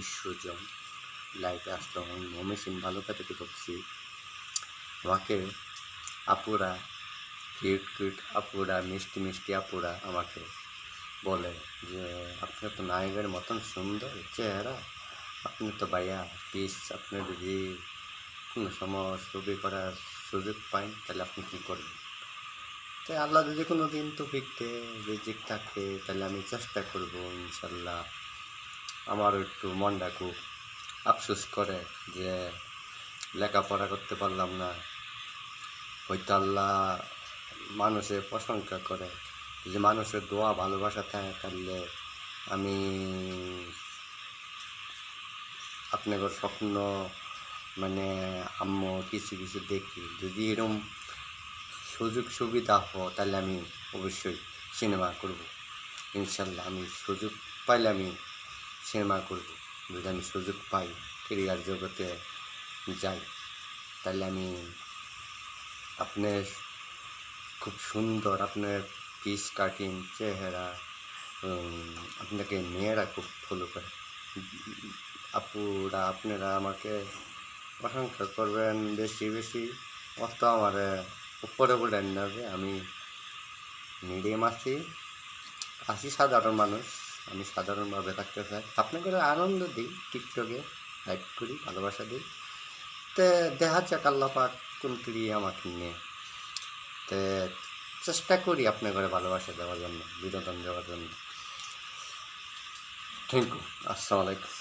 1900 জন লাইভে আসতো। আমি ময়মনসিংহ ভালুকা থেকে বলছি। আমাকে আপুরা, কিউট কিউট আপুরা, মিষ্টি মিষ্টি আপুরা আমাকে বলে যে আপনি তো নায়কের মতন সুন্দর চেহারা, আপনি তো ভাইয়া প্লিজ আপনি যদি কোনো সময় ছবি করার সুযোগ পান তাহলে আপনি কী করবেন। তাই আল্লাহ যদি কোনো দিন তৌফিক দেয়, রিজিক থাকে, তাহলে আমি চেষ্টা করব ইনশাল্লাহ। আমারও একটু মনটা খুব আফসোস করে যে লেখাপড়া করতে পারলাম না। হয়তো আল্লাহ মানুষের প্রশংসা করে, যদি মানুষের দোয়া ভালোবাসা থাকে তাহলে আমি আপনাদের স্বপ্ন মানে আম্মু কিছু কিছু দেখি, যদি এরকম সুযোগ সুবিধা হয় তাহলে আমি অবশ্যই সিনেমা করব ইনশাল্লাহ। আমি সুযোগ পাইলে আমি সিনেমা করব। যদি আমি সুযোগ পাই ক্যারিয়ার জগতে যাই তাহলে আমি আপনার খুব সুন্দর, আপনার পিস কাটিং চেহারা, আপনাকে মেয়েরা খুব ফলো করে। আপুরা আপনারা আমাকে প্রশংসা করবেন বেশি বেশি, অত আমার উপরে বলেন না যে আমি মিডিয়াম আছি সাধারণ মানুষ। আমি সাধারণভাবে থাকতে চাই, আপনাকে আনন্দ দিই, টিকটকে লাইভ করি, ভালোবাসা দিই। তে দেখা যাক আল্লাহ পাক কোন ক্রিয়ে আমাকে নিয়ে। তে চেষ্টা করি আপনার ঘরে ভালোবাসা দেওয়ার জন্য, বিনোদন দেওয়ার জন্য। Thank you. আসসালামু আলাইকুম।